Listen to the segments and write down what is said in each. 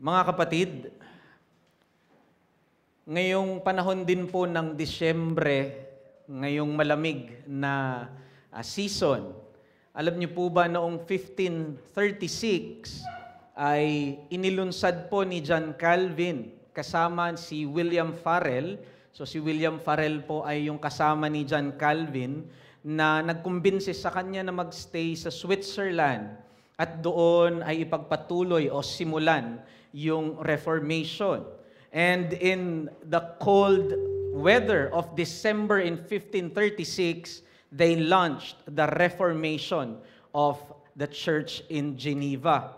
Mga kapatid, ngayong panahon din po ng Disyembre, ngayong malamig na season, alam niyo po ba noong 1536 ay inilunsad po ni John Calvin kasama si William Farel. So si William Farel po ay yung kasama ni John Calvin na nagkumbinsi sa kanya na magstay sa Switzerland at doon ay ipagpatuloy o simulan yung Reformation. And in the cold weather of December in 1536, they launched the Reformation of the church in Geneva.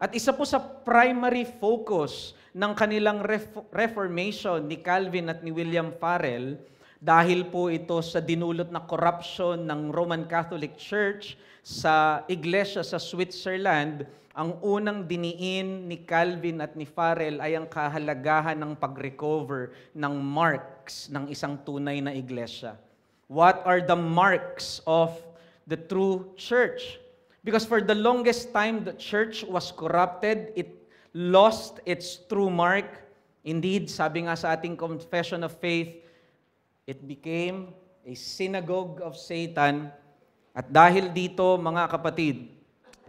At isa po sa primary focus ng kanilang Reformation ni Calvin at ni William Farel, dahil po ito sa dinulot na corruption ng Roman Catholic Church sa iglesia sa Switzerland, ang unang diniin ni Calvin at ni Farel ay ang kahalagahan ng pag-recover ng marks ng isang tunay na iglesia. What are the marks of the true church? Because for the longest time, the church was corrupted. It lost its true mark. Indeed, sabi nga sa ating confession of faith, it became a synagogue of Satan. At dahil dito, mga kapatid,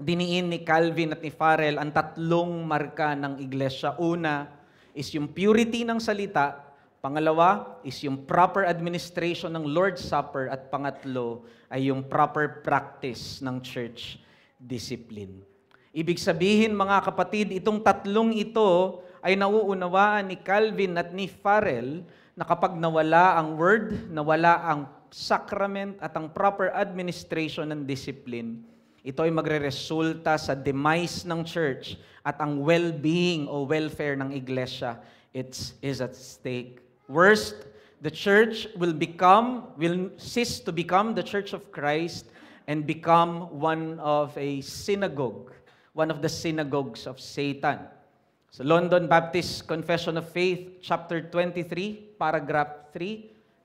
diniin ni Calvin at ni Farel ang tatlong marka ng iglesia. Una is yung purity ng salita. Pangalawa is yung proper administration ng Lord's Supper. At pangatlo ay yung proper practice ng church discipline. Ibig sabihin, mga kapatid, itong tatlong ito ay nauunawaan ni Calvin at ni Farel na kapag nawala ang word, nawala ang sacrament at ang proper administration ng discipline, ito ay magre-resulta sa demise ng church at ang well-being o welfare ng iglesia is at stake. Worst, the church will cease to become the Church of Christ and become one of the synagogues of Satan. So London Baptist Confession of Faith, chapter 23, paragraph 3,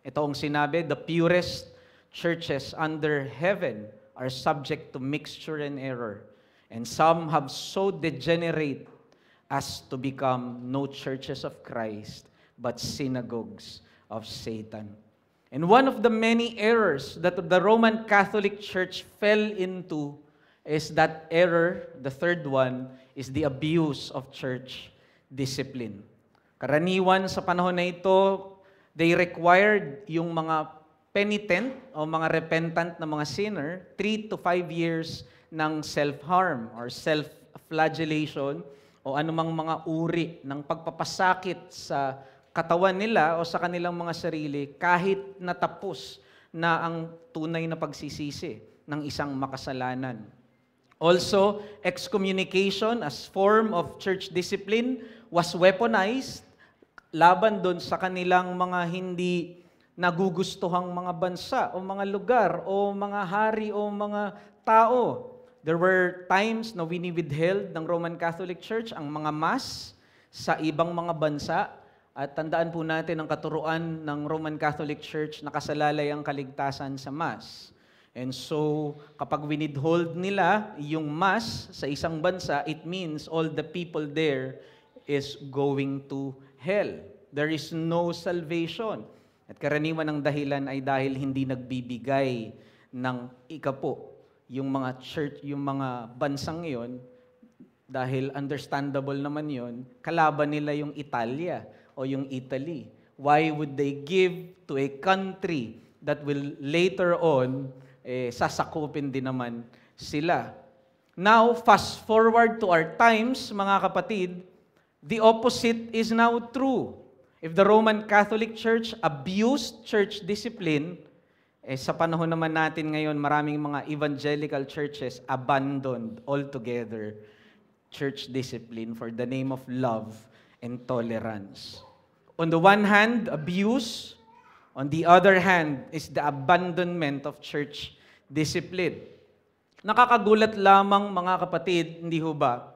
ito ang sinabi, the purest churches under heaven are subject to mixture and error, and some have so degenerate as to become no churches of Christ, but synagogues of Satan. And one of the many errors that the Roman Catholic Church fell into is that error, the third one, is the abuse of church discipline. Karaniwan sa panahon na ito, they required yung mga penitent o mga repentant na mga sinner 3 to 5 years ng self-harm or self-flagellation o anumang mga uri ng pagpapasakit sa katawan nila o sa kanilang mga sarili kahit natapos na ang tunay na pagsisisi ng isang makasalanan. Also, excommunication as form of church discipline was weaponized laban doon sa kanilang mga hindi nagugustuhang mga bansa o mga lugar o mga hari o mga tao. There were times na wini-withheld ng Roman Catholic Church ang mga mass sa ibang mga bansa. At tandaan po natin ang katuruan ng Roman Catholic Church na kasalalay ang kaligtasan sa mass. And so, kapag winidhold nila yung mass sa isang bansa, it means all the people there is going to hell. There is no salvation. At karaniwan ng dahilan ay dahil hindi nagbibigay ng ikapo yung mga church, yung mga bansang iyon, dahil understandable naman yon, kalaban nila yung Italia o yung Italy. Why would they give to a country that will later on sasakupin din naman sila? Now, fast forward to our times, mga kapatid, the opposite is now true. If the Roman Catholic Church abused church discipline, sa panahon naman natin ngayon, maraming mga evangelical churches abandoned altogether church discipline for the name of love and tolerance. On the one hand, abuse. On the other hand, is the abandonment of church discipline. Nakakagulat lamang, mga kapatid, hindi ho ba?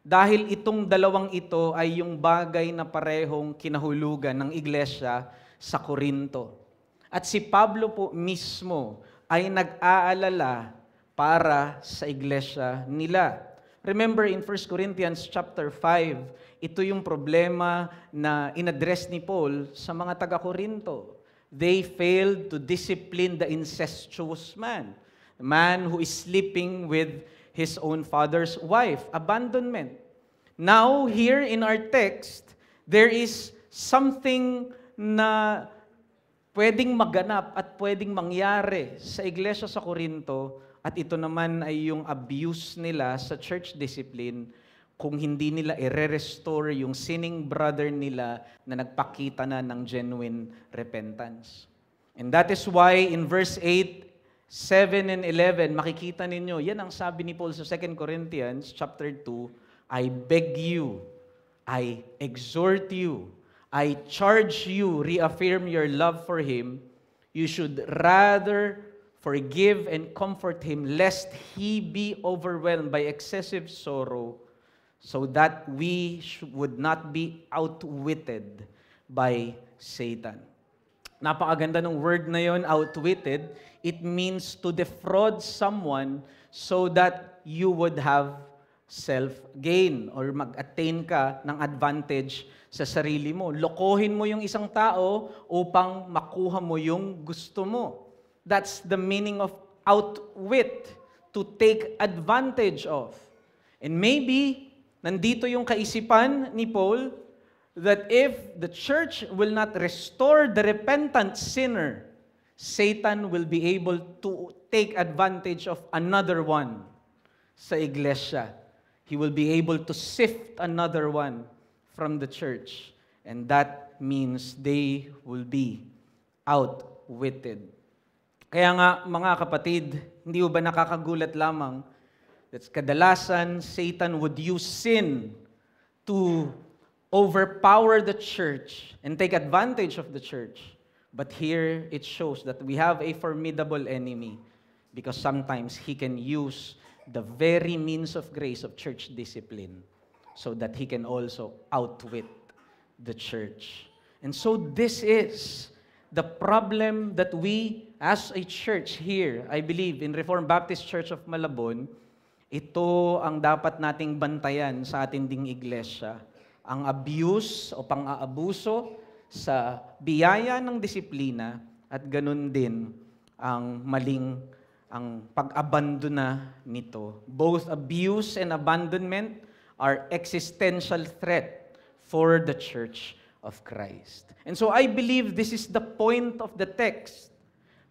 Dahil itong dalawang ito ay yung bagay na parehong kinahulugan ng iglesia sa Korinto. At si Pablo po mismo ay nag-aalala para sa iglesia nila. Remember in 1 Corinthians chapter 5, ito yung problema na inaddress ni Paul sa mga taga-Korinto. They failed to discipline the incestuous man, the man who is sleeping with his own father's wife. Abandonment. Now, here in our text, there is something na pwedeng maganap at pwedeng mangyari sa iglesia sa Korinto, at ito naman ay yung abuse nila sa church discipline kung hindi nila i-restore yung sinning brother nila na nagpakita na ng genuine repentance. And that is why in verse 8, 7 and 11, makikita ninyo, yan ang sabi ni Paul sa 2 Corinthians chapter 2, I beg you, I exhort you, I charge you, reaffirm your love for him, you should rather forgive and comfort him, lest he be overwhelmed by excessive sorrow, so that we would not be outwitted by Satan. Napakaganda ng word na yon, outwitted. It means to defraud someone so that you would have self-gain or mag-attain ka ng advantage sa sarili mo. Lokohin mo yung isang tao upang makuha mo yung gusto mo. That's the meaning of outwit, to take advantage of. And maybe, nandito yung kaisipan ni Paul that if the church will not restore the repentant sinner, Satan will be able to take advantage of another one sa iglesia. He will be able to sift another one from the church. And that means they will be outwitted. Kaya nga, mga kapatid, hindi ba nakakagulat lamang that kadalasan Satan would use sin to overpower the church and take advantage of the church. But here it shows that we have a formidable enemy because sometimes he can use the very means of grace of church discipline so that he can also outwit the church. And so this is the problem that we as a church here, I believe in Reformed Baptist Church of Malabon, ito ang dapat nating bantayan sa ating ding iglesia. Ang abuse o pang-aabuso sa biyaya ng disiplina at ganun din ang maling ang pag-abandona nito. Both abuse and abandonment are existential threat for the church of Christ. And so I believe this is the point of the text.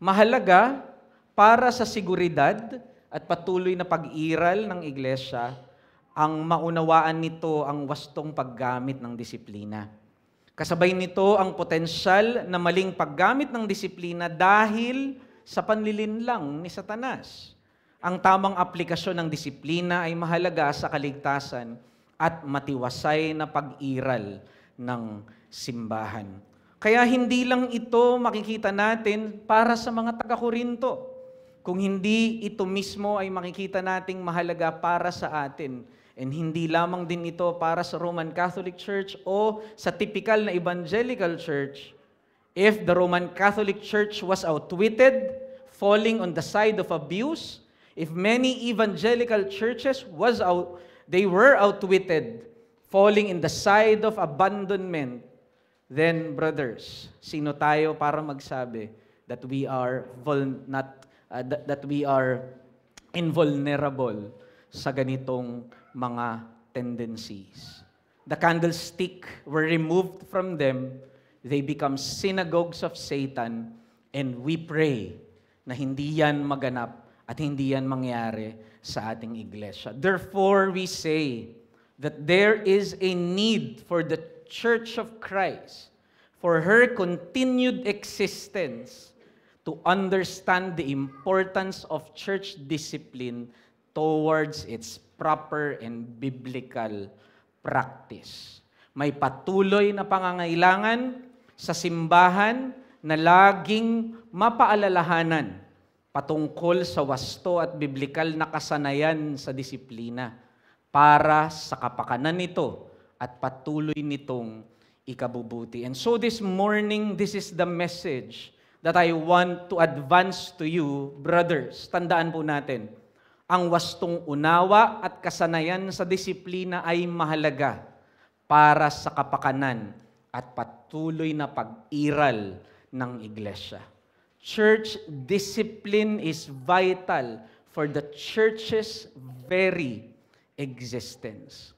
Mahalaga para sa seguridad at patuloy na pag-iral ng iglesia ang maunawaan nito ang wastong paggamit ng disiplina. Kasabay nito ang potensyal na maling paggamit ng disiplina dahil sa panlilinlang ni Satanas. Ang tamang aplikasyon ng disiplina ay mahalaga sa kaligtasan at matiwasay na pag-iral ng simbahan. Kaya hindi lang ito makikita natin para sa mga taga-Korinto. Kung hindi ito mismo ay makikita nating mahalaga para sa atin. And hindi lamang din ito para sa Roman Catholic Church o sa typical na evangelical church. If the Roman Catholic Church was outwitted, falling on the side of abuse, if many evangelical churches they were outwitted, falling in the side of abandonment, then brothers, sino tayo para magsabi that we are invulnerable sa ganitong mga tendencies? The candlestick were removed from them, they become synagogues of Satan, and we pray na hindi yan maganap at hindi yan mangyari sa ating iglesia. Therefore, we say that there is a need for the Church of Christ, for her continued existence, to understand the importance of church discipline towards its proper and biblical practice. May patuloy na pangangailangan sa simbahan na laging mapaalalahanan patungkol sa wasto at biblikal na kasanayan sa disiplina para sa kapakanan nito at patuloy nitong ikabubuti. And so this morning, this is the message that I want to advance to you, brothers. Tandaan po natin, Ang wastong unawa at kasanayan sa disiplina ay mahalaga para sa kapakanan at patuloy na pag-iral ng iglesia. Church discipline is vital for the church's very existence.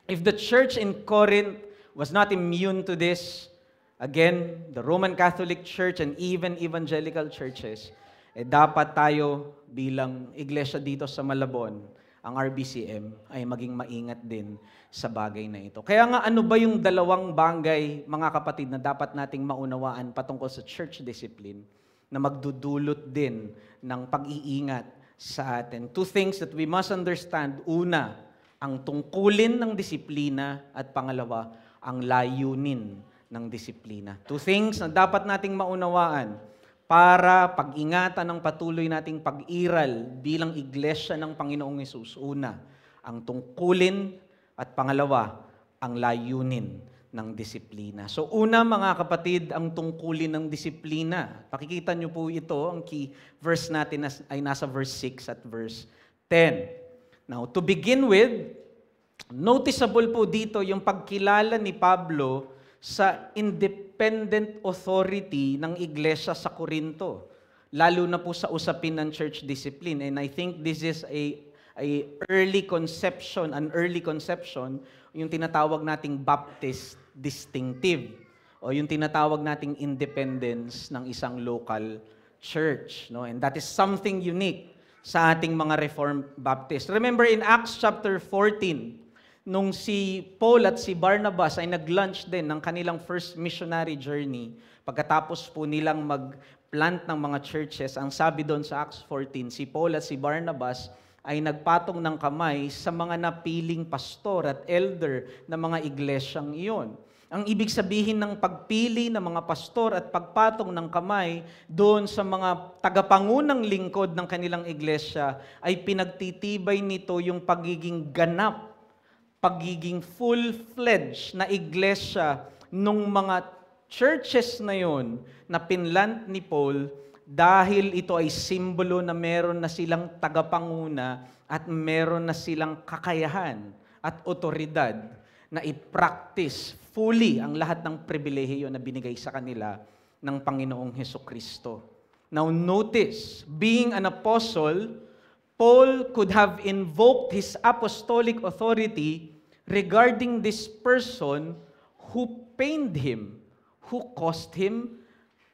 If the church in Corinth was not immune to this, again, the Roman Catholic Church and even evangelical churches, dapat tayo bilang iglesia dito sa Malabon, ang RBCM, ay maging maingat din sa bagay na ito. Kaya nga, ano ba yung dalawang bagay, mga kapatid, na dapat nating maunawaan patungkol sa church discipline na magdudulot din ng pag-iingat sa atin? Two things that we must understand. Una, ang tungkulin ng disiplina, at pangalawa, ang layunin ng disiplina. Two things na dapat nating maunawaan para pag-ingatan ng patuloy nating pag-iral bilang iglesia ng Panginoong Hesus. Una, ang tungkulin, at pangalawa, ang layunin ng disiplina. So una, mga kapatid, ang tungkulin ng disiplina. Pakikita niyo po ito, ang key verse natin ay nasa verse 6 at verse 10. Now, to begin with, noticeable po dito yung pagkilala ni Pablo sa independent authority ng iglesia sa Corinto, lalo na po sa usapin ng church discipline. And I think this is an early conception, yung tinatawag nating Baptist distinctive, o yung tinatawag nating independence ng isang local church. No? And that is something unique sa ating mga Reformed Baptist. Remember in Acts chapter 14, nung si Paul at si Barnabas ay nag-launch din ng kanilang first missionary journey, pagkatapos po nilang mag-plant ng mga churches, ang sabi doon sa Acts 14, si Paul at si Barnabas ay nagpatong ng kamay sa mga napiling pastor at elder ng mga iglesyang iyon. Ang ibig sabihin ng pagpili ng mga pastor at pagpatong ng kamay doon sa mga tagapangunang lingkod ng kanilang iglesia ay pinagtitibay nito yung pagiging ganap, pagiging full-fledged na iglesia nung mga churches na yon na pinlant ni Paul, dahil ito ay simbolo na meron na silang tagapanguna at meron na silang kakayahan at otoridad na i-practice fully ang lahat ng pribilehiyo na binigay sa kanila ng Panginoong Hesukristo. Now notice, being an apostle, Paul could have invoked his apostolic authority regarding this person who pained him, who caused him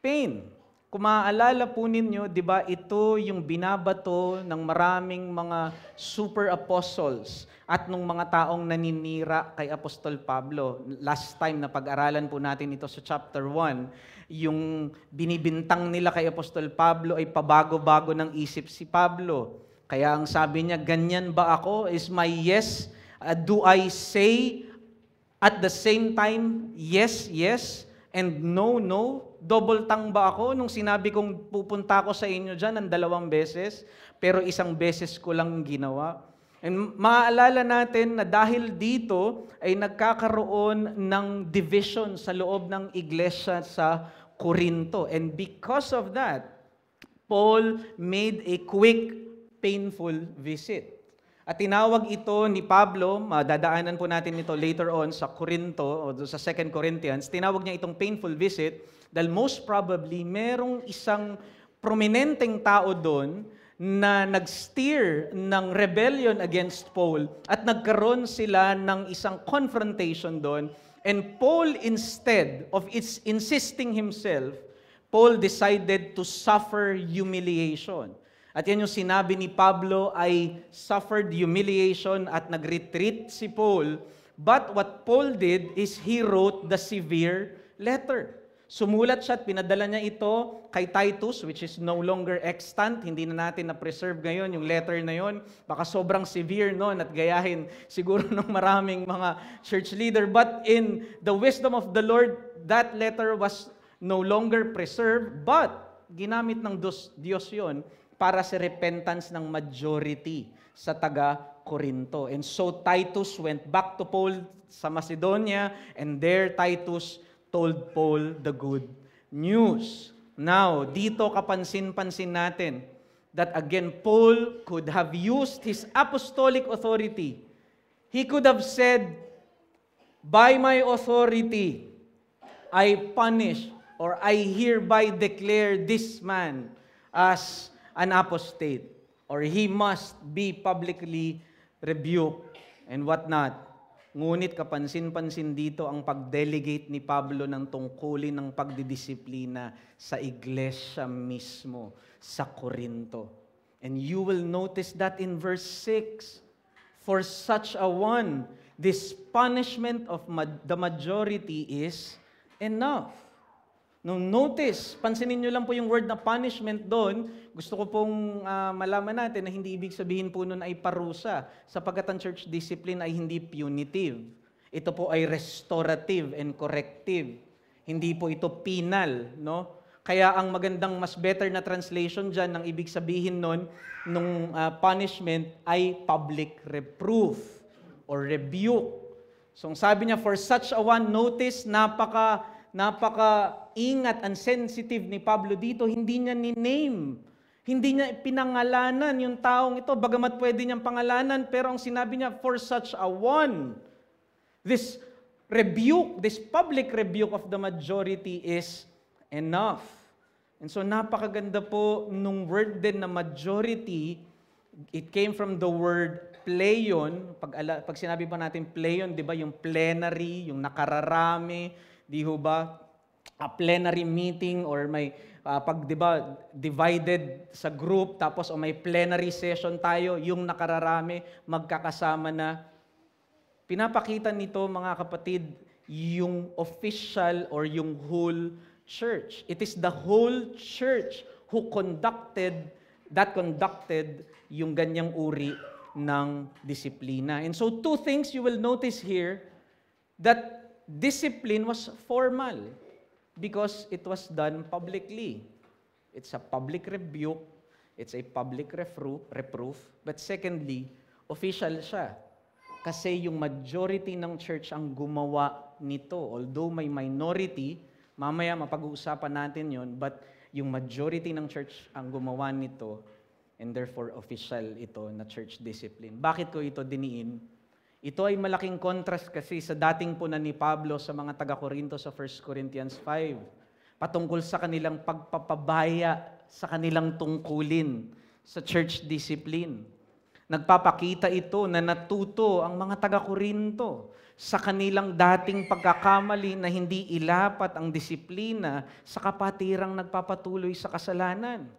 pain. Kung maaalala po ninyo, di ba, ito yung binabato ng maraming mga super apostles at nung mga taong naninira kay Apostol Pablo. Last time na pag-aralan po natin ito sa chapter 1, yung binibintang nila kay Apostol Pablo ay pabago-bago ng isip si Pablo. Kaya ang sabi niya, ganyan ba ako? Is my yes? Do I say at the same time, yes, yes, and no, no? Double tang ba ako nung sinabi kong pupunta ako sa inyo dyan ng 2 beses, pero 1 beses ko lang ginawa? And maaalala natin na dahil dito ay nagkakaroon ng division sa loob ng iglesia sa Corinto. And because of that, Paul made a quick, painful visit. At tinawag ito ni Pablo, madadaanan po natin ito later on sa Corinto o sa 2 Corinthians, tinawag niya itong painful visit dahil most probably merong isang prominenteng tao doon na nag-steer ng rebellion against Paul at nagkaroon sila ng isang confrontation doon. And Paul, instead of insisting himself, Paul decided to suffer humiliation. At yan yung sinabi ni Pablo ay suffered humiliation at nag-retreat si Paul. But what Paul did is he wrote the severe letter. Sumulat siya at pinadala niya ito kay Titus, which is no longer extant. Hindi na natin na-preserve ngayon yung letter na yon. Baka sobrang severe noon at gayahin siguro ng maraming mga church leader. But in the wisdom of the Lord, that letter was no longer preserved. But ginamit ng Diyos yon para sa repentance ng majority sa taga-Corinto. And so Titus went back to Paul sa Macedonia, and there Titus told Paul the good news. Now, dito kapansin-pansin natin that again, Paul could have used his apostolic authority. He could have said, by my authority, I punish or I hereby declare this man as an apostate, or he must be publicly rebuked and whatnot. Ngunit kapansin-pansin dito ang pag-delegate ni Pablo ng tungkulin ng pagdidisiplina sa iglesia mismo sa Corinto. And you will notice that in verse 6, for such a one, this punishment of the majority is enough. No, notice, pansinin nyo lang po yung word na punishment doon. Gusto ko pong malaman natin na hindi ibig sabihin po nun ay parusa, sapagkat ang church discipline ay hindi punitive. Ito po ay restorative and corrective. Hindi po ito penal, no? Kaya ang magandang, mas better na translation dyan, ang ibig sabihin nun, nung punishment ay public reproof or rebuke. So sabi niya, for such a one, notice, napaka-ingat and sensitive ni Pablo dito, hindi niya ni-name. Hindi niya pinangalanan yung taong ito, bagamat pwede niyang pangalanan, pero ang sinabi niya, for such a one. This rebuke, this public rebuke of the majority is enough. And so napakaganda po nung word din na majority, it came from the word pleon. Pag sinabi pa natin pleon, di ba, yung plenary, yung nakararami, di ho ba? A plenary meeting or may pag di ba divided sa group tapos o may plenary session tayo, yung nakararami magkakasama na. Pinapakita nito mga kapatid yung official or yung whole church. It is the whole church who conducted yung ganyang uri ng disiplina. And so two things you will notice here, that discipline was formal because it was done publicly. It's a public rebuke, it's a public reproof, but secondly, official siya. Kasi yung majority ng church ang gumawa nito. Although may minority, mamaya mapag-uusapan natin yon, but yung majority ng church ang gumawa nito, and therefore official ito na church discipline. Bakit ko ito diniin? Ito ay malaking contrast kasi sa dating puna ni Pablo sa mga taga-Korinto sa 1 Corinthians 5, patungkol sa kanilang pagpapabaya sa kanilang tungkulin sa church discipline. Nagpapakita ito na natuto ang mga taga-Korinto sa kanilang dating pagkakamali na hindi ilapat ang disiplina sa kapatirang nagpapatuloy sa kasalanan.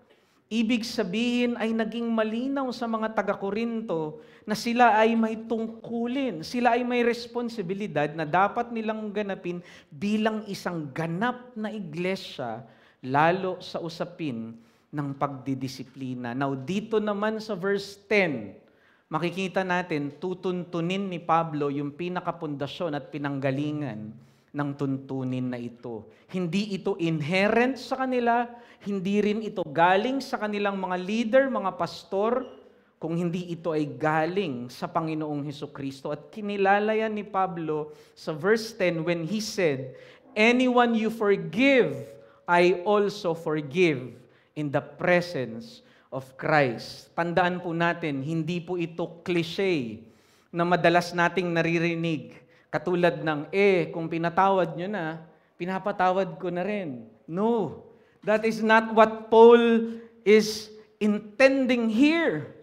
Ibig sabihin ay naging malinaw sa mga taga-Korinto na sila ay may tungkulin, sila ay may responsibilidad na dapat nilang ganapin bilang isang ganap na iglesia, lalo sa usapin ng pagdidisiplina. Now, dito naman sa verse 10, makikita natin, tutuntunin ni Pablo yung pinakapundasyon at pinanggalingan ng tuntunin na ito. Hindi ito inherent sa kanila, hindi rin ito galing sa kanilang mga leader, mga pastor, kung hindi ito ay galing sa Panginoong Hesukristo. At kinilala yan ni Pablo sa verse 10 when he said, anyone you forgive, I also forgive in the presence of Christ. Tandaan po natin, hindi po ito cliche na madalas nating naririnig. Katulad ng, kung pinatawad nyo na, pinapatawad ko na rin. No, that is not what Paul is intending here.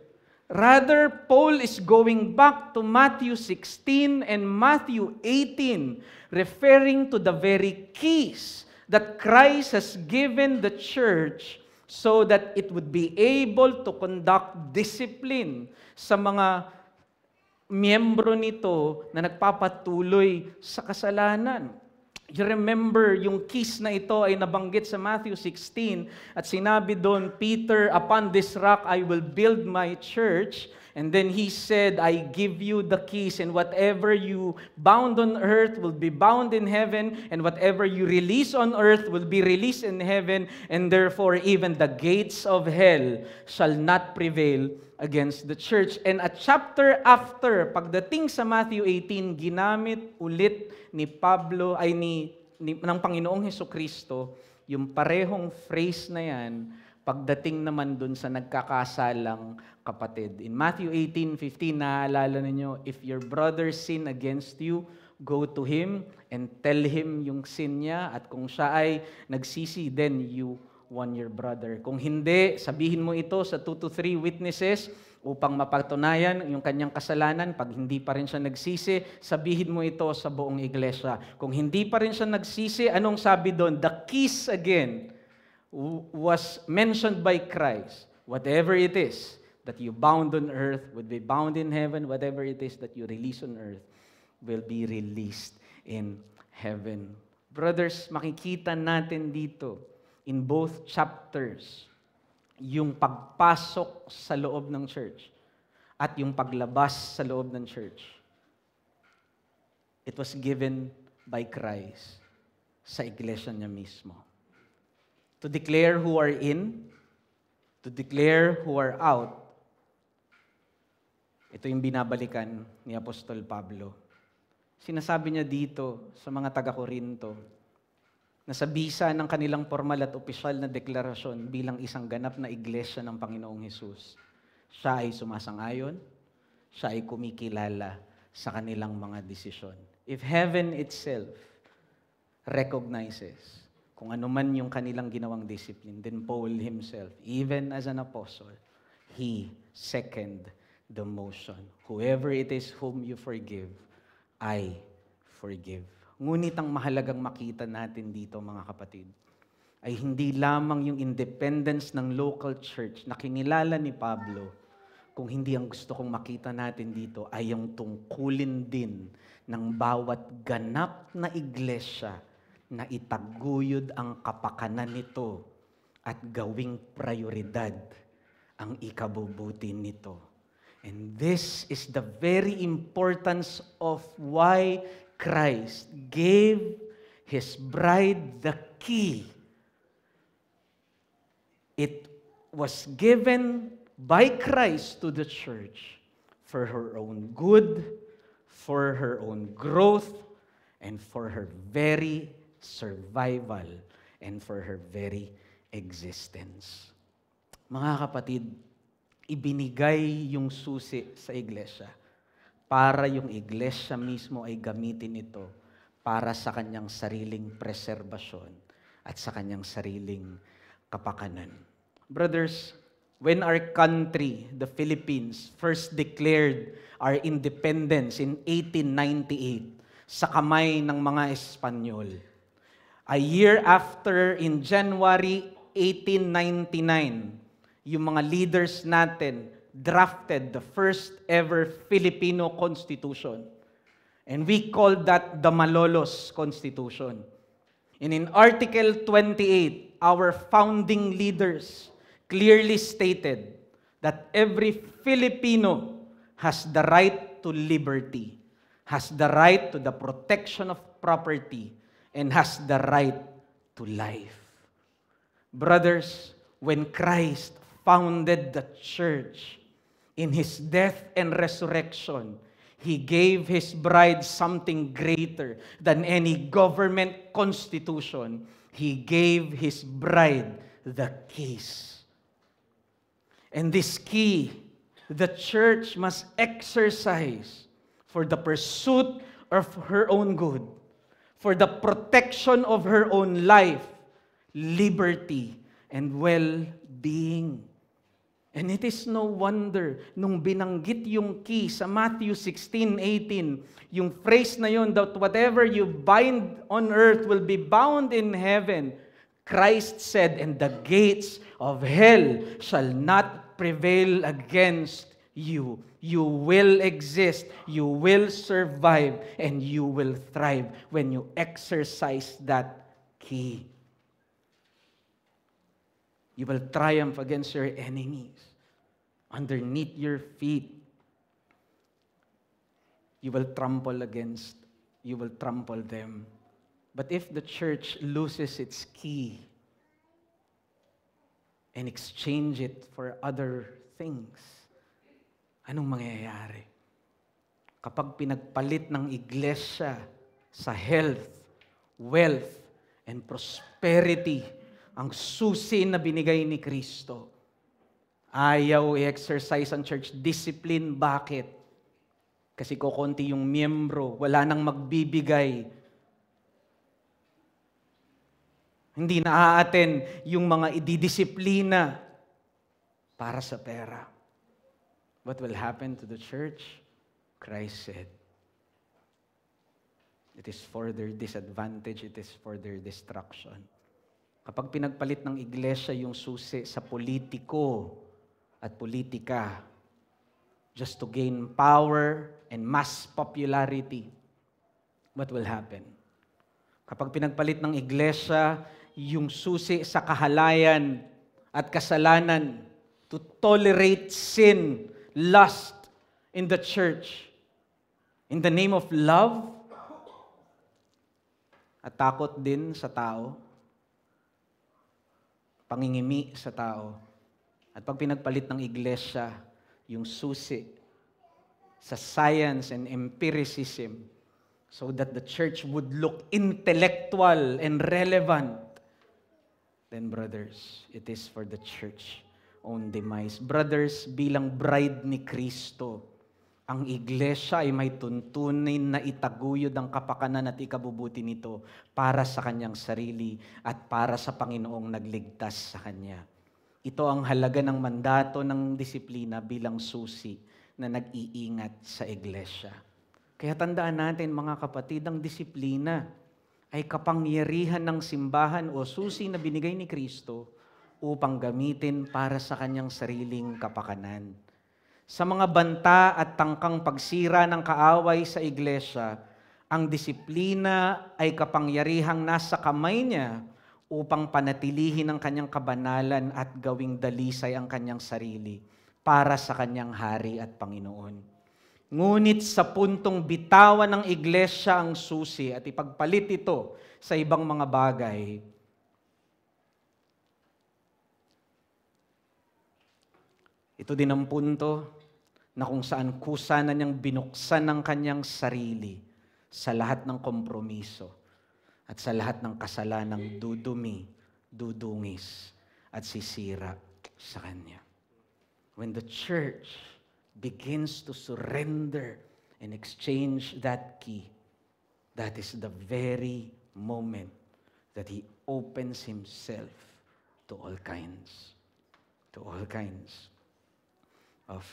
Rather, Paul is going back to Matthew 16 and Matthew 18, referring to the very keys that Christ has given the church so that it would be able to conduct discipline sa mga miyembro nito na nagpapatuloy sa kasalanan. You remember, yung keys na ito ay nabanggit sa Matthew 16 at sinabi doon, Peter, upon this rock I will build my church. And then he said, I give you the keys, and whatever you bound on earth will be bound in heaven, and whatever you release on earth will be released in heaven, and therefore even the gates of hell shall not prevail against the church. And a chapter after, pagdating sa Matthew 18, ginamit ulit ni Pablo, ng Panginoong Hesukristo, yung parehong phrase na yan, pagdating naman dun sa nagkakasalang kapatid. In Matthew 18:15, naaalala ninyo, if your brother sin against you, go to him and tell him yung sin niya, at kung siya ay nagsisi, then you won your brother. Kung hindi, sabihin mo ito sa 2 to 3 witnesses upang mapatunayan yung kanyang kasalanan. Pag hindi pa rin siya nagsisi, sabihin mo ito sa buong iglesia. Kung hindi pa rin siya nagsisi, anong sabi doon? The keys again was mentioned by Christ. Whatever it is that you bound on earth would be bound in heaven. Whatever it is that you release on earth will be released in heaven. Brothers, makikita natin dito in both chapters yung pagpasok sa loob ng church at yung paglabas sa loob ng church. It was given by Christ sa iglesia niya mismo. To declare who are in, to declare who are out. Ito yung binabalikan ni Apostol Pablo. Sinasabi niya dito sa mga taga-Korinto na sa bisa ng kanilang formal at opisyal na deklarasyon bilang isang ganap na iglesia ng Panginoong Hesus, siya ay sumasang-ayon, siya ay kumikilala sa kanilang mga desisyon. If heaven itself recognizes kung ano man yung kanilang ginawang discipline, then Paul himself, even as an apostle, he second the motion. Whoever it is whom you forgive, I forgive. Ngunit ang mahalagang makita natin dito, mga kapatid, ay hindi lamang yung independence ng local church na kinilala ni Pablo, kung hindi ang gusto kong makita natin dito ay yung tungkulin din ng bawat ganap na iglesia na itaguyod ang kapakanan nito at gawing prioridad ang ikabubuti nito. And this is the very importance of why Christ gave His bride the key. It was given by Christ to the church for her own good, for her own growth, and for her very survival, and for her very existence. Mga kapatid, ibinigay yung susi sa iglesia para yung iglesia mismo ay gamitin ito para sa kanyang sariling preserbasyon at sa kanyang sariling kapakanan. Brothers, when our country, the Philippines, first declared our independence in 1898 sa kamay ng mga Espanyol, a year after, in January 1899, yung mga leaders natin drafted the first ever Filipino Constitution. And we called that the Malolos Constitution. And in Article 28, our founding leaders clearly stated that every Filipino has the right to liberty, has the right to the protection of property, and has the right to life. Brothers, when Christ founded the church, in His death and resurrection, He gave His bride something greater than any government constitution. He gave His bride the keys. And this key, the church must exercise for the pursuit of her own good, for the protection of her own life, liberty, and well-being. And it is no wonder, nung binanggit yung key sa Matthew 16:18, yung phrase na yun, that whatever you bind on earth will be bound in heaven, Christ said, and the gates of hell shall not prevail against you. You will exist, you will survive, and you will thrive when you exercise that key. You will triumph against your enemies. Underneath your feet, you will trample them. But if the church loses its key and exchange it for other things, anong mangyayari? Kapag pinagpalit ng iglesia sa health, wealth, and prosperity ang susi na binigay ni Kristo. Ayaw i-exercise ang church discipline. Bakit? Kasi kukunti yung miyembro, wala nang magbibigay. Hindi na-attend yung mga ididisiplina para sa pera. What will happen to the church? Christ said, it is for their disadvantage, it is for their destruction. Kapag pinagpalit ng iglesia yung susi sa politiko at politika, just to gain power and mass popularity, what will happen? Kapag pinagpalit ng iglesia yung susi sa kahalayan at kasalanan, to tolerate sin, lust in the church, in the name of love, at takot din sa tao, pangingimi sa tao, at pag pinagpalit ng iglesia yung susi sa science and empiricism, so that the church would look intellectual and relevant, then brothers, it is for the church own demise. Brothers, bilang bride ni Kristo, ang iglesia ay may tuntunin na itaguyod ang kapakanan at ikabubuti nito para sa kanyang sarili at para sa Panginoong nagligtas sa kanya. Ito ang halaga ng mandato ng disiplina bilang susi na nag-iingat sa iglesia. Kaya tandaan natin mga kapatid, ang disiplina ay kapangyarihan ng simbahan o susi na binigay ni Kristo upang gamitin para sa kanyang sariling kapakanan. Sa mga banta at tangkang pagsira ng kaaway sa iglesia, ang disiplina ay kapangyarihang nasa kamay niya upang panatilihin ang kanyang kabanalan at gawing dalisay ang kanyang sarili para sa kanyang hari at Panginoon. Ngunit sa puntong bitawan ng iglesia ang susi at ipagpalit ito sa ibang mga bagay, ito din ang punto na kung saan kusa na niyang binuksan ng kanyang sarili sa lahat ng kompromiso at sa lahat ng kasalanang dudumi, dudungis at sisira sa kanya. When the church begins to surrender and exchange that key, that is the very moment that he opens himself to all kinds of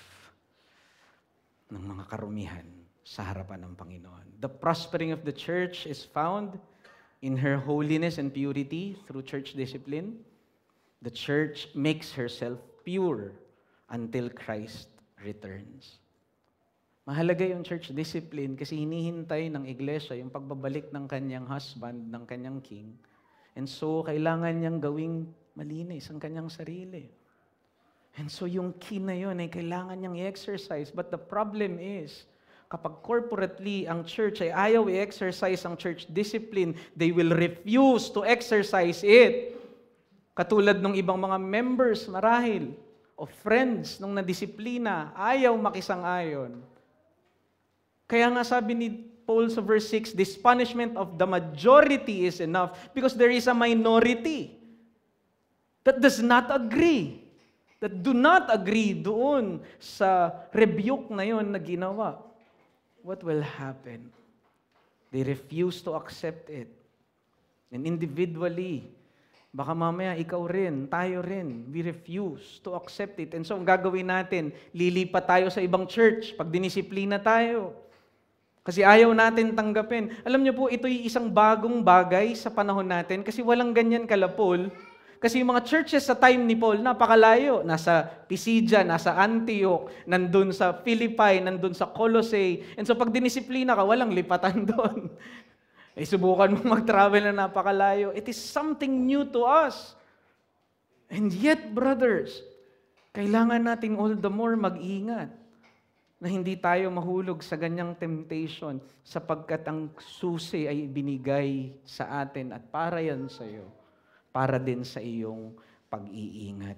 ng mga karumihan sa harapan ng Panginoon. The prospering of the church is found in her holiness and purity through church discipline. The church makes herself pure until Christ returns. Mahalaga yung church discipline kasi hinihintay ng iglesia yung pagbabalik ng kanyang husband, ng kanyang king. And so, kailangan niyang gawing malinis ang kanyang sarili. And so, yung key na yun ay kailangan niyang i-exercise. But the problem is, kapag corporately ang church ay ayaw i-exercise ang church discipline, they will refuse to exercise it. Katulad ng ibang mga members, marahil, o friends nung nadisiplina, ayaw makisang-ayon. Kaya nga sabi ni Paul sa verse 6, this punishment of the majority is enough because there is a minority that does not agree, that do not agree doon sa rebuke na yon na ginawa. What will happen? They refuse to accept it. And individually, baka mamaya ikaw rin, tayo rin, we refuse to accept it. And so, ang gagawin natin, lilipat tayo sa ibang church pag dinisiplina tayo. Kasi ayaw natin tanggapin. Alam niyo po, ito'y isang bagong bagay sa panahon natin kasi walang ganyan kalapol. Kasi yung mga churches sa time ni Paul, napakalayo. Nasa Pisidia, nasa Antioch, nandun sa Philippi, nandun sa Colossae. And so pag dinisiplina ka, walang lipatan doon. Subukan mo mag-travel na napakalayo. It is something new to us. And yet, brothers, kailangan nating all the more mag-ingat na hindi tayo mahulog sa ganyang temptation sapagkat ang susi ay binigay sa atin at para yan sa iyo, para din sa iyong pag-iingat.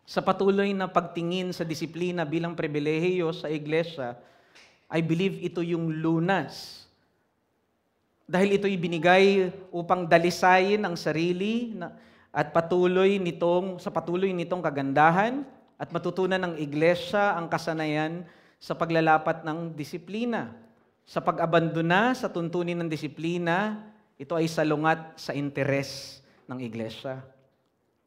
Sa patuloy na pagtingin sa disiplina bilang pribilehiyo sa iglesia, I believe ito yung lunas. Dahil ito'y binigay upang dalisayin ang sarili at sa patuloy nitong kagandahan at matutunan ng iglesia ang kasanayan sa paglalapat ng disiplina. Sa pag-abandona sa tuntunin ng disiplina, ito ay salungat sa interes ng iglesia.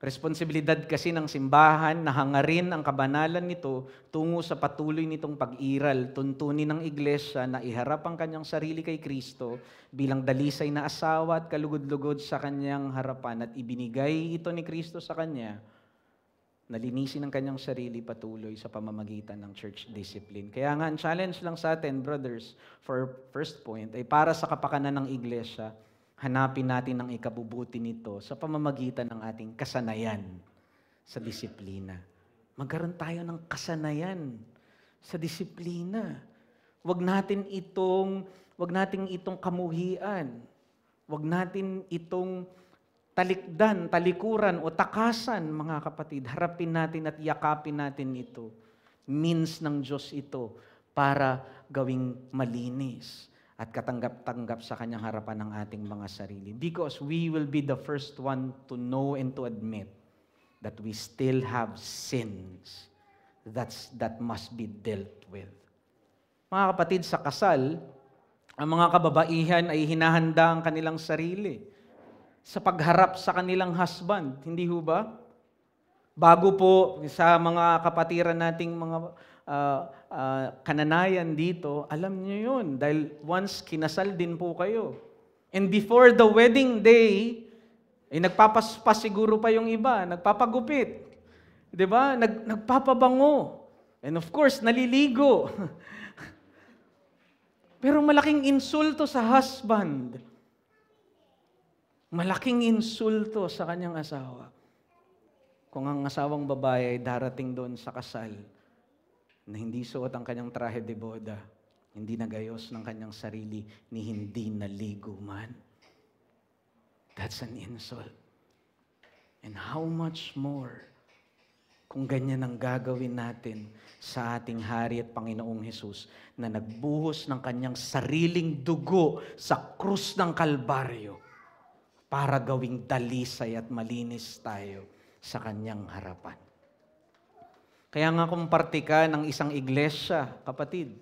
Responsibilidad kasi ng simbahan na hangarin ang kabanalan nito tungo sa patuloy nitong pag-iral, tuntunin ng iglesia na iharap ang kanyang sarili kay Kristo bilang dalisay na asawa at kalugod-lugod sa kanyang harapan at ibinigay ito ni Kristo sa kanya na linisin ang kanyang sarili patuloy sa pamamagitan ng church discipline. Kaya nga, ang challenge lang sa atin, brothers, for first point, ay para sa kapakanan ng iglesia, hanapin natin ang ikabubuti nito sa pamamagitan ng ating kasanayan sa disiplina. Magkaroon tayo ng kasanayan sa disiplina. Huwag natin itong kamuhian. Huwag natin itong talikuran o takasan, mga kapatid. Harapin natin at yakapin natin ito. Means ng Diyos ito para gawing malinis at katanggap-tanggap sa kanyang harapan ng ating mga sarili. Because we will be the first one to know and to admit that we still have sins that must be dealt with. Mga kapatid, sa kasal, ang mga kababaihan ay hinahanda ang kanilang sarili sa pagharap sa kanilang husband. Hindi ho ba? Bago po sa mga kapatiran nating mga kananayan dito, alam niyo yun. Dahil once kinasal din po kayo. And before the wedding day, nagpapaspa siguro pa yung iba, nagpapagupit. Diba? Nagpapabango. And of course, naliligo. Pero malaking insulto sa husband. Malaking insulto sa kanyang asawa. Kung ang asawang babae ay darating doon sa kasal, na hindi suot ang kanyang trahe de boda, hindi nagayos ng kanyang sarili, ni hindi naligo man. That's an insult. And how much more kung ganyan ang gagawin natin sa ating Hari at Panginoong Hesus na nagbuhos ng kanyang sariling dugo sa krus ng Kalbaryo para gawing dalisay at malinis tayo sa kanyang harapan. Kaya nga kung parte ka ng isang iglesia, kapatid,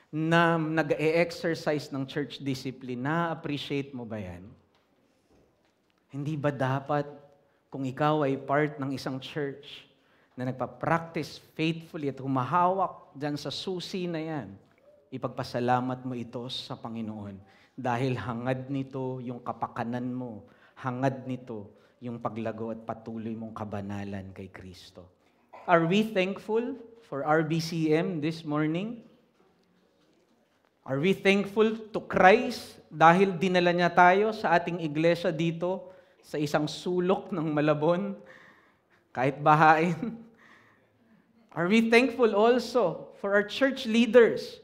na nag-e-exercise ng church discipline, na-appreciate mo ba yan? Hindi ba dapat, kung ikaw ay part ng isang church na nagpa-practice faithfully at humahawak dyan sa susi na yan, ipagpasalamat mo ito sa Panginoon dahil hangad nito yung kapakanan mo, hangad nito yung paglago at patuloy mong kabanalan kay Kristo. Are we thankful for RBCM this morning? Are we thankful to Christ dahil dinala niya tayo sa ating iglesia dito sa isang sulok ng Malabon, kahit bahain? Are we thankful also for our church leaders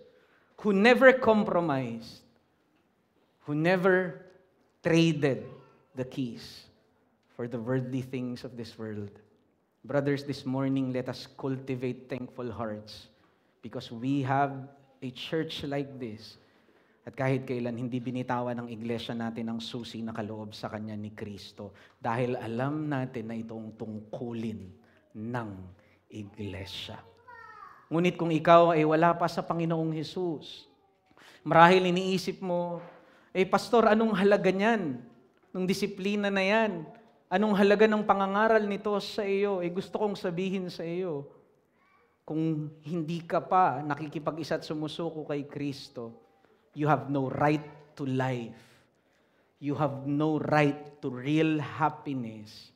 who never compromised, who never traded the keys for the worldly things of this world? Brothers, this morning, let us cultivate thankful hearts because we have a church like this. At kahit kailan, hindi binitawan ng iglesia natin ang susi na kaloob sa Kanya ni Kristo dahil alam natin na itong tungkulin ng iglesia. Ngunit kung ikaw ay wala pa sa Panginoong Hesus, marahil iniisip mo, Pastor, anong halaga niyan? Nung disiplina na yan? Anong halaga ng pangangaral nito sa iyo? Gusto kong sabihin sa iyo, kung hindi ka pa nakikipag-isa at sumusuko kay Kristo, you have no right to life. You have no right to real happiness.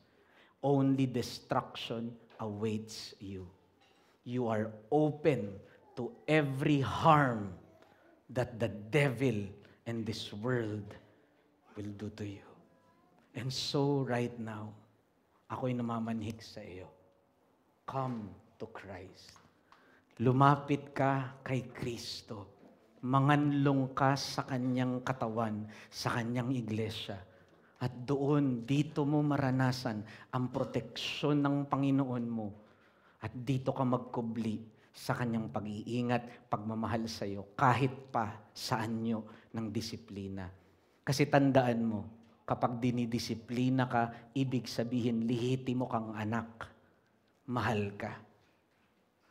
Only destruction awaits you. You are open to every harm that the devil and this world will do to you. And so right now, ako'y namamanhik sa iyo. Come to Christ. Lumapit ka kay Kristo. Manganlong ka sa Kanyang katawan, sa Kanyang iglesia. At doon, dito mo maranasan ang proteksyon ng Panginoon mo. At dito ka magkubli sa Kanyang pag-iingat, pagmamahal sa iyo, kahit pa sa anyo ng disiplina. Kasi tandaan mo, Kapag dinidisiplina ka, ibig sabihin, lihitimo kang anak. Mahal ka.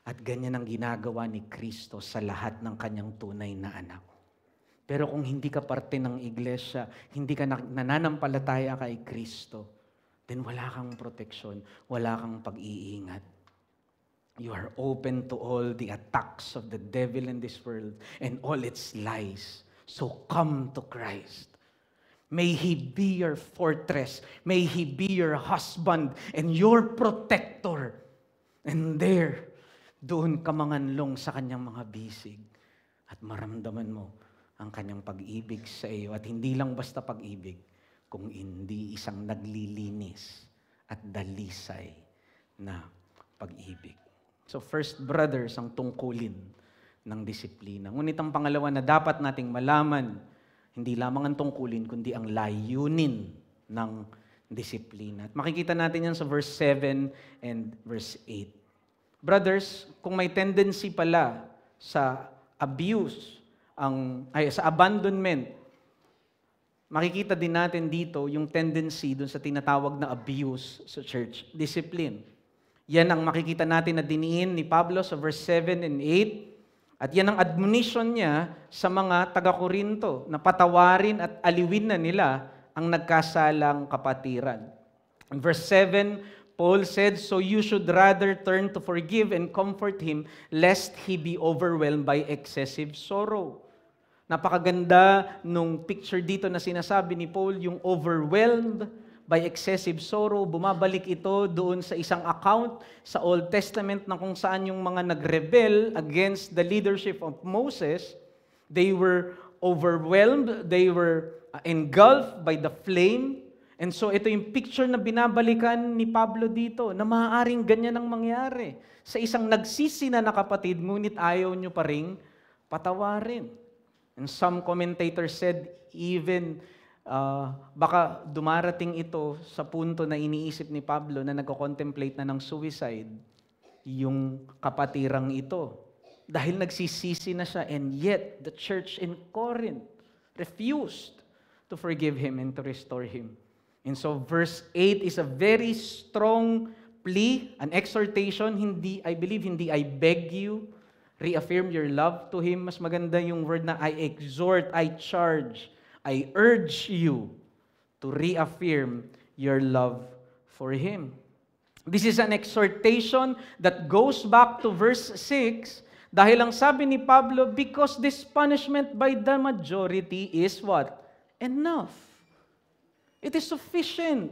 At ganyan ang ginagawa ni Kristo sa lahat ng kanyang tunay na anak. Pero kung hindi ka parte ng iglesia, hindi ka nananampalataya kay Kristo, then wala kang proteksyon, wala kang pag-iingat. You are open to all the attacks of the devil in this world and all its lies. So come to Christ. May He be your fortress. May He be your husband and your protector. And there, doon ka manganlong sa kanyang mga bisig at maramdaman mo ang kanyang pag-ibig sa iyo. At hindi lang basta pag-ibig, kung hindi isang naglilinis at dalisay na pag-ibig. So first, brothers, ang tungkulin ng disiplina. Ngunit ang pangalawa na dapat nating malaman, hindi lamang ang tungkulin, kundi ang layunin ng disiplina. At makikita natin yan sa verse 7 and verse 8. Brothers, kung may tendency pala sa abuse, sa abandonment, makikita din natin dito yung tendency dun sa tinatawag na abuse sa church discipline. Yan ang makikita natin na diniin ni Pablo sa verse 7 and 8. At yan ang admonition niya sa mga taga-Korinto na patawarin at aliwin na nila ang nagkasalang kapatiran. In verse 7, Paul said, "So you should rather turn to forgive and comfort him, lest he be overwhelmed by excessive sorrow." Napakaganda nung picture dito na sinasabi ni Paul, yung overwhelmed by excessive sorrow. Bumabalik ito doon sa isang account sa Old Testament na kung saan yung mga nag-rebel against the leadership of Moses, they were overwhelmed, they were engulfed by the flame. And so ito yung picture na binabalikan ni Pablo dito, na maaaring ganyan ang mangyari sa isang nagsisi na kapatid, ngunit ayaw nyo pa ring patawarin. And some commentators said, even baka dumarating ito sa punto na iniisip ni Pablo na nagko-contemplate na ng suicide yung kapatirang ito. Dahil nagsisisi na siya, and yet the church in Corinth refused to forgive him and to restore him. And so verse 8 is a very strong plea, an exhortation, I beg you, reaffirm your love to him. Mas maganda yung word na I exhort, I charge, I urge you to reaffirm your love for him. This is an exhortation that goes back to verse 6, dahil ang sabi ni Pablo, because this punishment by the majority is what? Enough. It is sufficient.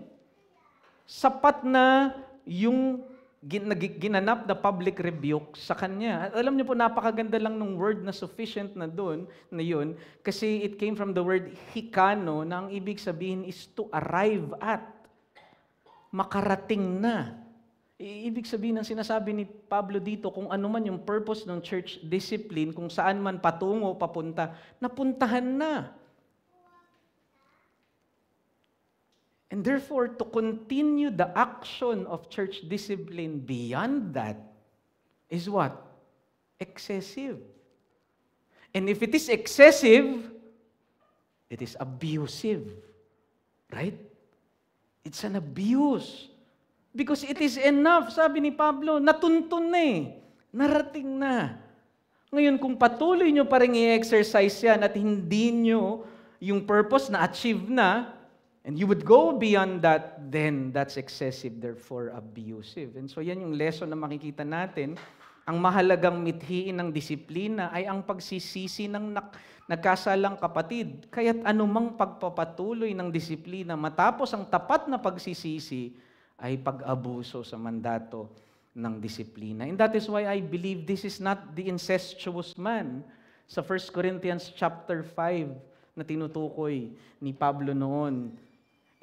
Sapat na yung ginanap na public rebuke sa kanya. At alam niyo po, napakaganda lang ng word na sufficient na yun, kasi it came from the word hikano, na ang ibig sabihin is to arrive at, makarating na. Ibig sabihin ng sinasabi ni Pablo dito, kung ano man yung purpose ng church discipline, kung saan man patungo, papunta, napuntahan na. And therefore, to continue the action of church discipline beyond that is what? Excessive. And if it is excessive, it is abusive. Right? It's an abuse. Because it is enough, sabi ni Pablo, natuntun na narating na. Ngayon, kung patuloy nyo pa rin i-exercise yan at hindi nyo yung purpose na achieve na, and you would go beyond that, then that's excessive, therefore abusive. And so yan yung lesson na makikita natin. Ang mahalagang mithiin ng disiplina ay ang pagsisisi ng nagkasalang kapatid. Kaya't anumang pagpapatuloy ng disiplina matapos ang tapat na pagsisisi ay pag-abuso sa mandato ng disiplina. And that is why I believe this is not the incestuous man sa 1 Corinthians chapter 5 na tinutukoy ni Pablo noon.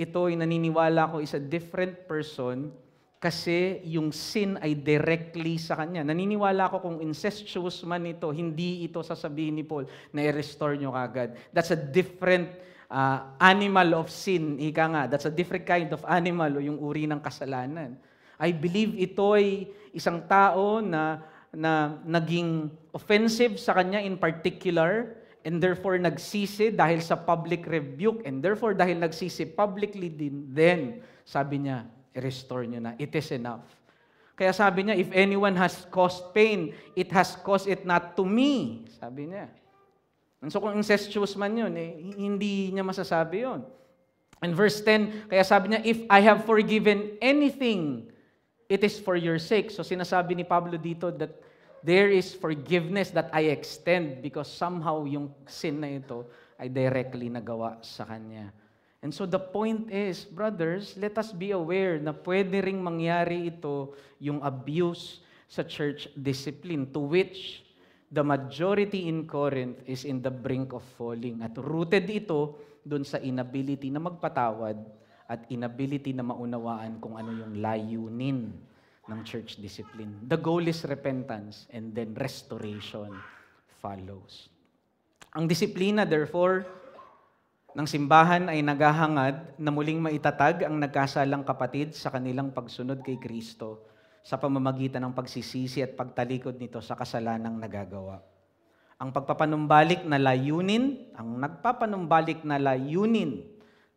Ito ay naniniwala ko is a different person kasi yung sin ay directly sa kanya. Naniniwala ko kung incestuous man ito, hindi ito sasabihin ni Paul na i-restore nyo kagad. That's a different animal of sin. Ika nga, that's a different kind of animal o yung uri ng kasalanan. I believe ito ay isang tao na naging offensive sa kanya in particular, and therefore nagsisi dahil sa public rebuke, and therefore dahil nagsisi publicly din, then, sabi niya, i-restore niyo na. It is enough. Kaya sabi niya, if anyone has caused pain, it has caused it not to me. Sabi niya. And so kung incestuous man yun, hindi niya masasabi yun. And verse 10, kaya sabi niya, if I have forgiven anything, it is for your sake. So sinasabi ni Pablo dito that there is forgiveness that I extend because somehow yung sin na ito ay directly nagawa sa kanya. And so the point is, brothers, let us be aware na pwede ring mangyari ito yung abuse sa church discipline to which the majority in Corinth is in the brink of falling. At rooted ito dun sa inability na magpatawad at inability na maunawaan kung ano yung layunin ng church discipline. The goal is repentance and then restoration follows. Ang disiplina, therefore, ng simbahan ay naghahangad na muling maitatag ang nagkasalang kapatid sa kanilang pagsunod kay Kristo sa pamamagitan ng pagsisisi at pagtalikod nito sa kasalanang nagagawa. Ang pagpapanumbalik na layunin, ang nagpapanumbalik na layunin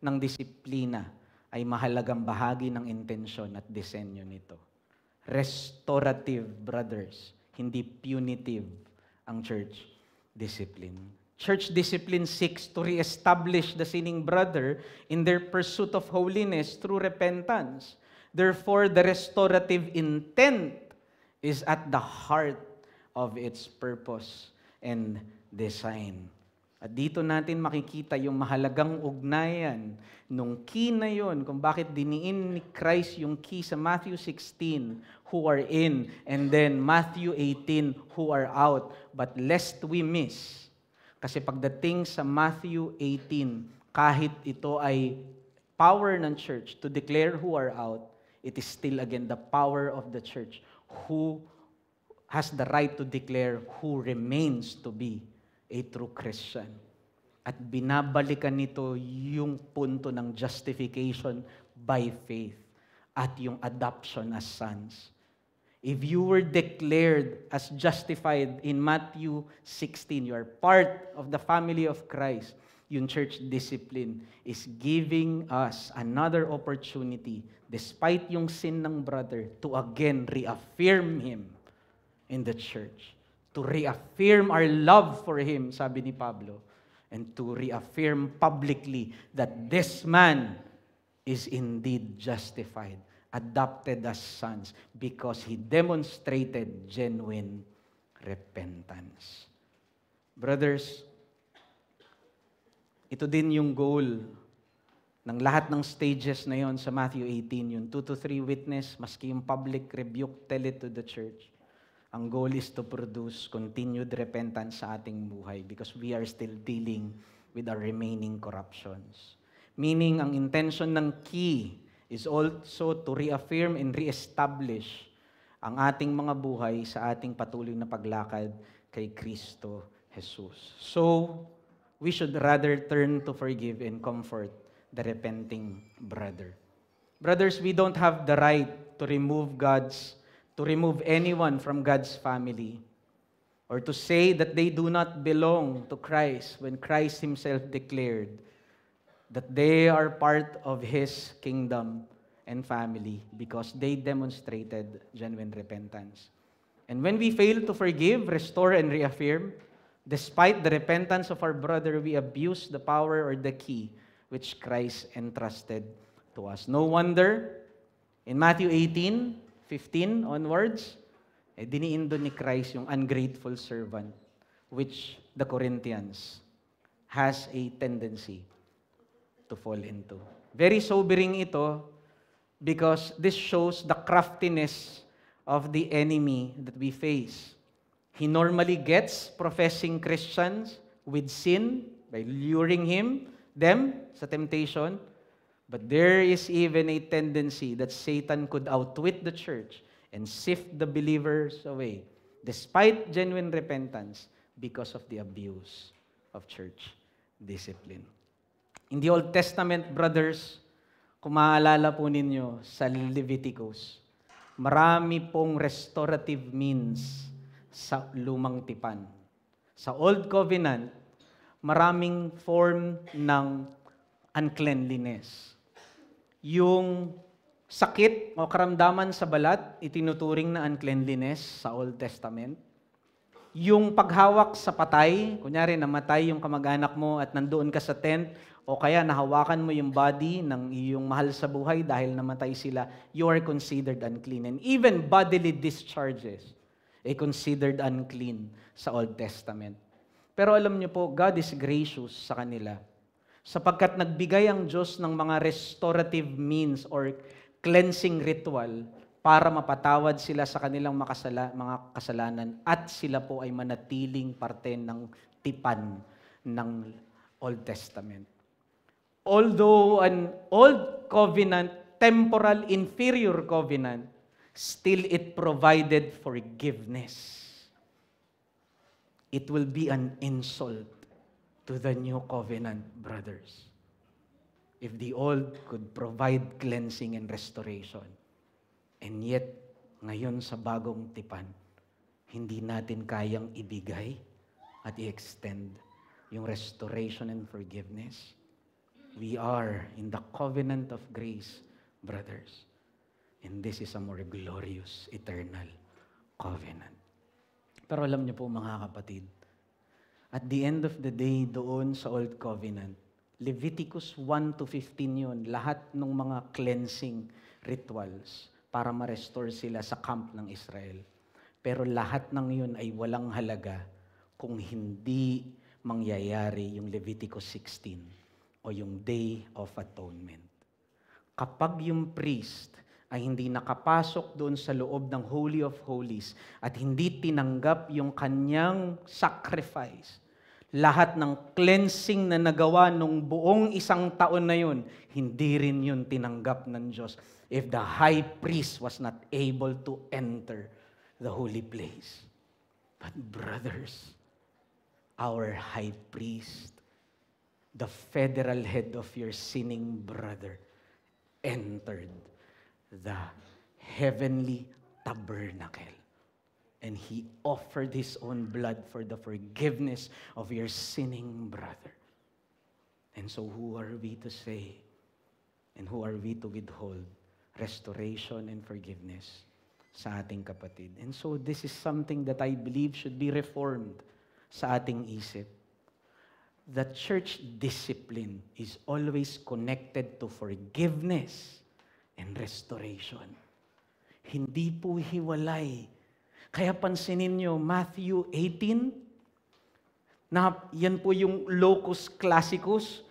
ng disiplina ay mahalagang bahagi ng intensyon at disenyo nito. Restorative, brothers, hindi punitive ang church discipline. Church discipline seeks to reestablish the sinning brother in their pursuit of holiness through repentance. Therefore, the restorative intent is at the heart of its purpose and design. At dito natin makikita yung mahalagang ugnayan nung key na yun, kung bakit diniin ni Christ yung key sa Matthew 16, who are in, and then Matthew 18, who are out. But lest we miss, kasi pagdating sa Matthew 18, kahit ito ay power ng church to declare who are out, it is still again the power of the church who has the right to declare who remains to be a true Christian. At binabalikan nito yung punto ng justification by faith at yung adoption as sons. If you were declared as justified in Matthew 16, you are part of the family of Christ. Yung church discipline is giving us another opportunity, despite yung sin ng brother, to again reaffirm him in the church. To reaffirm our love for him, sabi ni Pablo, and to reaffirm publicly that this man is indeed justified, adopted as sons, because he demonstrated genuine repentance. Brothers, ito din yung goal ng lahat ng stages na yon sa Matthew 18, yung 2 to 3 witness, maski yung public rebuke, tell it to the church. Ang goal is to produce continued repentance sa ating buhay because we are still dealing with our remaining corruptions. Meaning, ang intention ng key is also to reaffirm and reestablish ang ating mga buhay sa ating patuloy na paglakad kay Kristo Jesus. So, we should rather turn to forgive and comfort the repenting brother. Brothers, we don't have the right to remove anyone from God's family or to say that they do not belong to Christ when Christ Himself declared that they are part of His kingdom and family because they demonstrated genuine repentance. And when we fail to forgive, restore, and reaffirm, despite the repentance of our brother, we abuse the power or the key which Christ entrusted to us. No wonder, in Matthew 18:15 onwards, diniin doon ni Christ yung ungrateful servant, which the Corinthians has a tendency to fall into. Very sobering ito because this shows the craftiness of the enemy that we face. He normally gets professing Christians with sin by luring them sa temptation, but there is even a tendency that Satan could outwit the church and sift the believers away despite genuine repentance because of the abuse of church discipline. In the Old Testament, brothers, kung maalala po ninyo sa Leviticus, marami pong restorative means sa lumang tipan. Sa Old Covenant, maraming form ng uncleanliness. Yung sakit o karamdaman sa balat, itinuturing na uncleanliness sa Old Testament. Yung paghawak sa patay, kunyari namatay yung kamag-anak mo at nandoon ka sa tent, o kaya nahawakan mo yung body ng iyong mahal sa buhay dahil namatay sila, you are considered unclean. And even bodily discharges ay considered unclean sa Old Testament. Pero alam niyo po, God is gracious sa kanila. Sapagkat nagbigay ang Diyos ng mga restorative means or cleansing ritual para mapatawad sila sa kanilang mga kasalanan at sila po ay manatiling parte ng tipan ng Old Testament. Although an old covenant, temporal, inferior covenant, still it provided forgiveness. It will be an insult to the new covenant, brothers, if the old could provide cleansing and restoration. And yet, ngayon sa bagong tipan, hindi natin kayang ibigay at i-extend yung restoration and forgiveness. We are in the covenant of grace, brothers. And this is a more glorious, eternal covenant. Pero alam niyo po mga kapatid, at the end of the day, doon sa Old Covenant, Leviticus 1 to 15 yun, lahat ng mga cleansing rituals para ma-restore sila sa camp ng Israel. Pero lahat ng yun ay walang halaga kung hindi mangyayari yung Leviticus 16 o yung Day of Atonement. Kapag yung priest ay hindi nakapasok doon sa loob ng Holy of Holies at hindi tinanggap yung kanyang sacrifice, lahat ng cleansing na nagawa nung buong isang taon na yun, hindi rin yun tinanggap ng Diyos if the high priest was not able to enter the holy place. But brothers, our high priest, the federal head of your sinning brother, entered the heavenly tabernacle. And he offered his own blood for the forgiveness of your sinning brother. And so who are we to say, and who are we to withhold restoration and forgiveness sa ating kapatid? And so this is something that I believe should be reformed sa ating isip. The church discipline is always connected to forgiveness and restoration. Hindi po hiwalay. Kaya pansinin nyo, Matthew 18, na yan po yung locus classicus.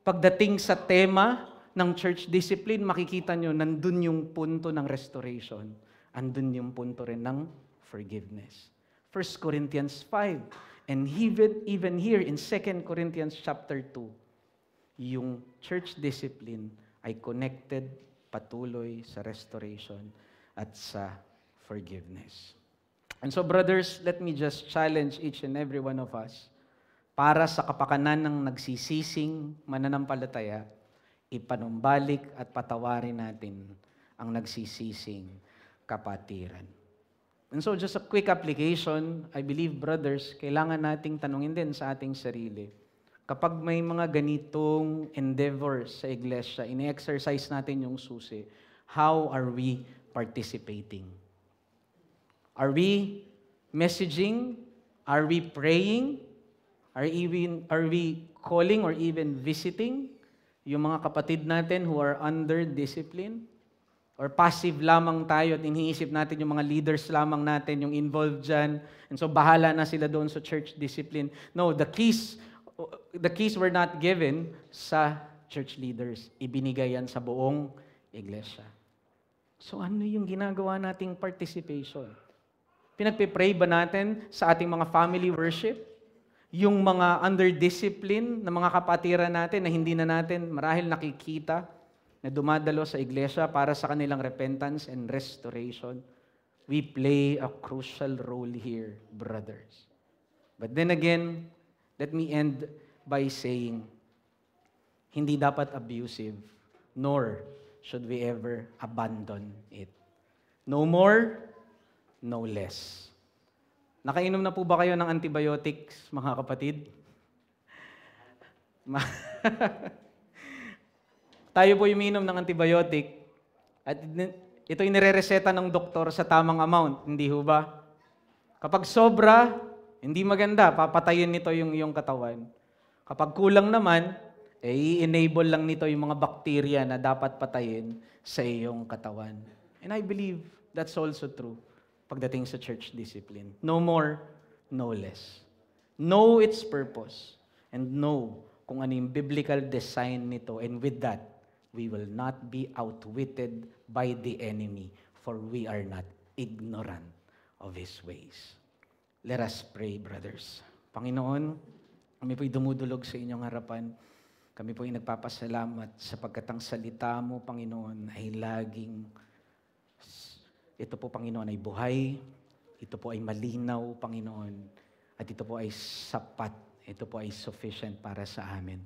Pagdating sa tema ng church discipline, makikita nyo, nandun yung punto ng restoration. Andun yung punto rin ng forgiveness. 1 Corinthians 5. And even here in 2 Corinthians chapter 2, yung church discipline ay connected patuloy sa restoration at sa forgiveness. And so brothers, let me just challenge each and every one of us para sa kapakanan ng nagsisising mananampalataya, ipanumbalik at patawarin natin ang nagsisising kapatiran. And so just a quick application, I believe brothers, kailangan nating tanungin din sa ating sarili. Kapag may mga ganitong endeavors sa iglesia, ini-exercise natin yung susi, how are we participating? Are we messaging? Are we praying? Are we calling or even visiting yung mga kapatid natin who are under discipline? Or passive lamang tayo at iniisip natin yung mga leaders lamang natin, yung involved dyan. And so bahala na sila doon sa church discipline. No, the keys were not given sa church leaders. Ibinigay yan sa buong iglesia. So ano yung ginagawa nating participation? Pinagpipray ba natin sa ating mga family worship? Yung mga under discipline na mga kapatiran natin na hindi na natin marahil nakikita na dumadalo sa iglesia para sa kanilang repentance and restoration, we play a crucial role here, brothers. But then again, let me end by saying, hindi dapat abusive, nor should we ever abandon it. No more, no less. Nakainom na po ba kayo ng antibiotics, mga kapatid? Tayo po umiinom ng antibiotic at ito inirereseta ng doktor sa tamang amount, hindi ho ba? Kapag sobra, hindi maganda, papatayin nito yung iyong katawan. Kapag kulang naman, i-enable lang nito yung mga bakterya na dapat patayin sa iyong katawan. And I believe that's also true pagdating sa church discipline. No more, no less. Know its purpose and know kung ano yung biblical design nito. And with that, we will not be outwitted by the enemy, for we are not ignorant of his ways. Let us pray, brothers. Panginoon, kami po'y dumudulog sa inyong harapan. Kami po'y nagpapasalamat sapagkat ang salita mo, Panginoon, ay laging, ito po, Panginoon, ay buhay. Ito po ay malinaw, Panginoon. At ito po ay sapat. Ito po ay sufficient para sa amin.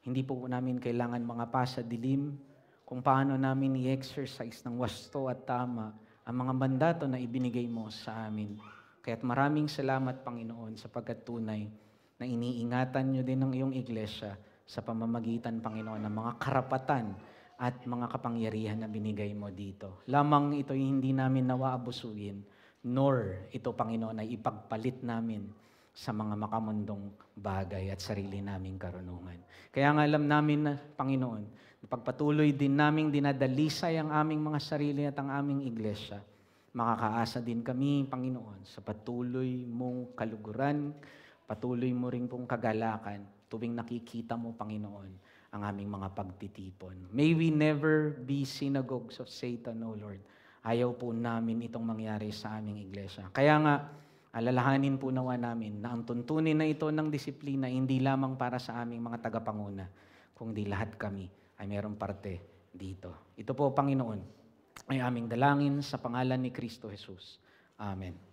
Hindi po namin kailangan mga pasadilim kung paano namin i-exercise ng wasto at tama ang mga mandato na ibinigay mo sa amin. Kaya't maraming salamat, Panginoon, sapagkat tunay na iniingatan nyo din ang iyong iglesia sa pamamagitan, Panginoon, ng mga karapatan at mga kapangyarihan na binigay mo dito. Lamang ito'y hindi namin nawa abusuin, nor ito, Panginoon, ay ipagpalit namin sa mga makamundong bagay at sarili naming karunungan. Kaya nga alam namin na, Panginoon, pagpatuloy din naming dinadalisay ang aming mga sarili at ang aming iglesia, makakaasa din kami, Panginoon, sa patuloy mong kaluguran, patuloy mo rin pong kagalakan, tuwing nakikita mo, Panginoon, ang aming mga pagtitipon. May we never be synagogues of Satan, O Lord. Ayaw po namin itong mangyari sa aming iglesia. Kaya nga, alalahanin po nawa namin na ang tuntunin na ito ng disiplina hindi lamang para sa aming mga tagapanguna, kundi lahat kami ay mayroong parte dito. Ito po, Panginoon, ay aming dalangin sa pangalan ni Kristo Jesus. Amen.